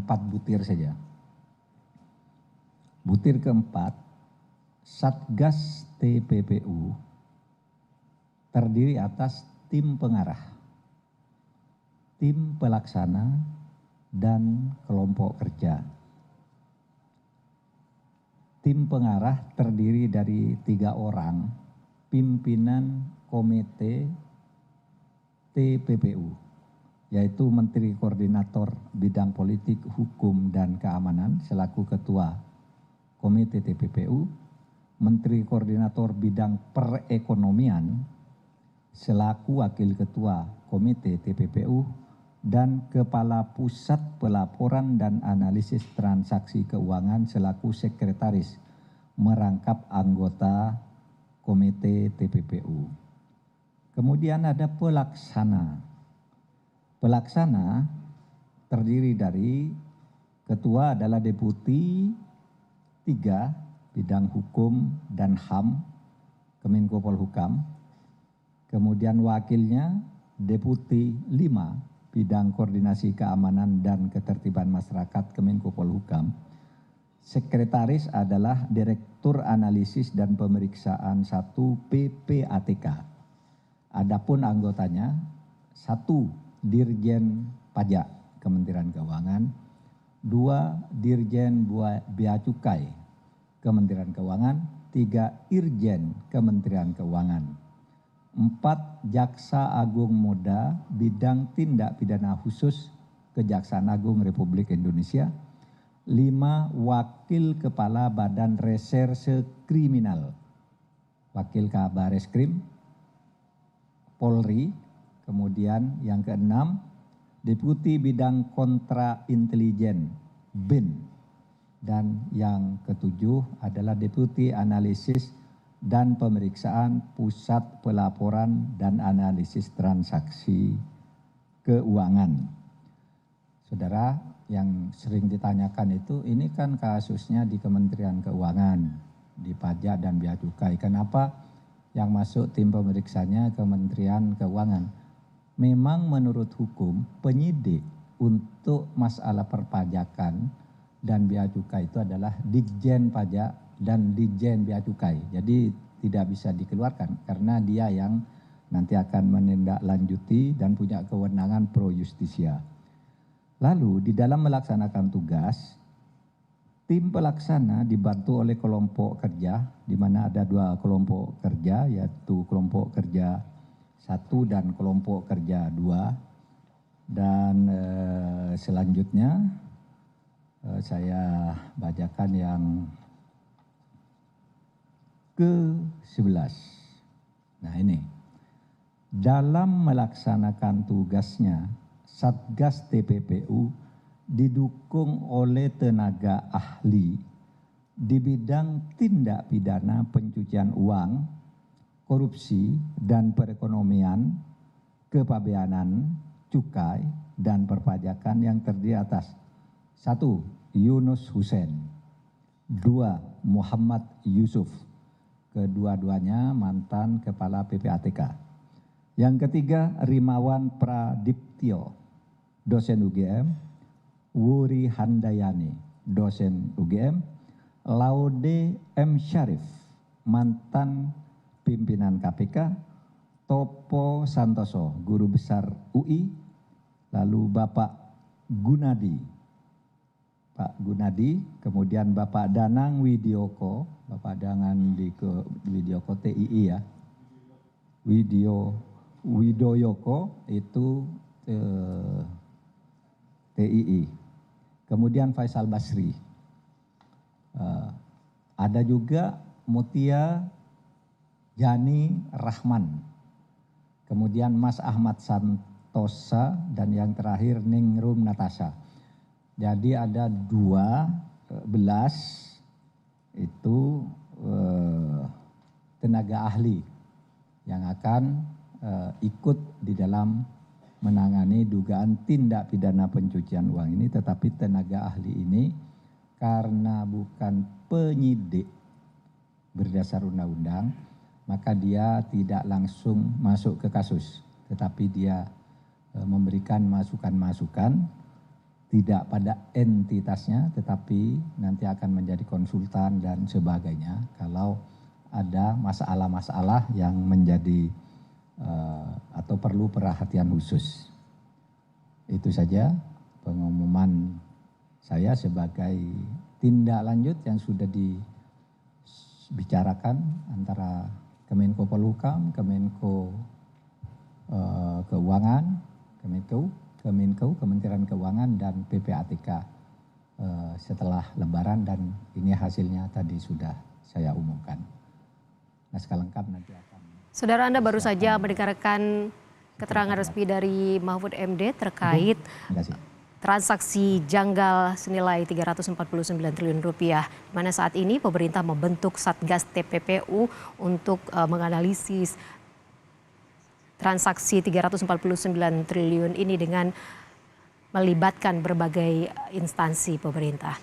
4 butir saja. Butir keempat, Satgas TPPU terdiri atas tim pengarah, tim pelaksana, dan kelompok kerja. Tim pengarah terdiri dari 3 orang pimpinan komite TPPU, yaitu Menteri Koordinator Bidang Politik, Hukum, dan Keamanan selaku Ketua Komite TPPU, Menteri Koordinator Bidang Perekonomian selaku Wakil Ketua Komite TPPU, dan Kepala Pusat Pelaporan dan Analisis Transaksi Keuangan selaku Sekretaris merangkap anggota Komite TPPU. Kemudian ada pelaksana. Pelaksana terdiri dari ketua adalah Deputi 3 Bidang Hukum dan HAM Kemenko Polhukam. Kemudian wakilnya Deputi 5 Bidang Koordinasi Keamanan dan Ketertiban Masyarakat Kemenko Polhukam. Sekretaris adalah Direktur Analisis dan Pemeriksaan 1 PPATK. Adapun anggotanya 1 Dirjen Pajak Kementerian Keuangan, 2 Dirjen Bea Cukai Kementerian Keuangan, 3 Irjen Kementerian Keuangan, 4 Jaksa Agung Muda Bidang Tindak Pidana Khusus Kejaksaan Agung Republik Indonesia, 5 Wakil Kepala Badan Reserse Kriminal, Wakil Kabareskrim Polri, kemudian yang ke-6 Deputi Bidang Kontra Intelijen BIN, dan yang ke-7 adalah Deputi Analisis dan Pemeriksaan Pusat Pelaporan dan Analisis Transaksi Keuangan. Saudara, yang sering ditanyakan itu, ini kan kasusnya di Kementerian Keuangan, di pajak dan bea cukai. Kenapa yang masuk tim pemeriksanya Kementerian Keuangan? Memang menurut hukum, penyidik untuk masalah perpajakan dan bea cukai itu adalah Ditjen Pajak dan Ditjen Bea Cukai. Jadi tidak bisa dikeluarkan karena dia yang nanti akan menindaklanjuti dan punya kewenangan pro justisia. Lalu di dalam melaksanakan tugas, tim pelaksana dibantu oleh kelompok kerja, di mana ada 2 kelompok kerja, yaitu kelompok kerja 1 dan kelompok kerja 2. Dan selanjutnya saya bacakan yang ke-11. Nah ini, dalam melaksanakan tugasnya, Satgas TPPU didukung oleh tenaga ahli di bidang tindak pidana pencucian uang, korupsi dan perekonomian, kepabeanan, cukai, dan perpajakan yang terdiri atas 1. Yunus Hussein, 2. Muhammad Yusuf, kedua-duanya mantan Kepala PPATK. Yang ketiga, Rimawan Pradiptyo, dosen UGM, Wuri Handayani, dosen UGM, Laude M. Syarif, mantan pimpinan KPK, Topo Santoso, guru besar UI, lalu Bapak Gunadi, Pak Gunadi, kemudian Bapak Danang Widioko, Bapak Danang Widioko TII ya, Widoyoko itu TII, kemudian Faisal Basri, ada juga Mutia Jani Rahman, kemudian Mas Ahmad Santosa, dan yang terakhir Ningrum Natasha. Jadi ada 12 itu tenaga ahli yang akan ikut di dalam menangani dugaan tindak pidana pencucian uang ini. Tetapi tenaga ahli ini karena bukan penyidik berdasar undang-undang, maka dia tidak langsung masuk ke kasus, tetapi dia memberikan masukan-masukan tidak pada entitasnya, tetapi nanti akan menjadi konsultan dan sebagainya kalau ada masalah-masalah yang menjadi atau perlu perhatian khusus. Itu saja pengumuman saya sebagai tindak lanjut yang sudah dibicarakan antara Kemenko Polhukam, Kemenko Keuangan, Kemenko, Kementerian Keuangan, dan PPATK setelah Lebaran, dan ini hasilnya tadi sudah saya umumkan. Naskah lengkap nanti akan. Saudara, Anda baru saja mendengarkan keterangan resmi dari Mahfud MD terkait transaksi janggal senilai 349 triliun rupiah, di mana saat ini pemerintah membentuk Satgas TPPU untuk menganalisis transaksi 349 triliun ini dengan melibatkan berbagai instansi pemerintah.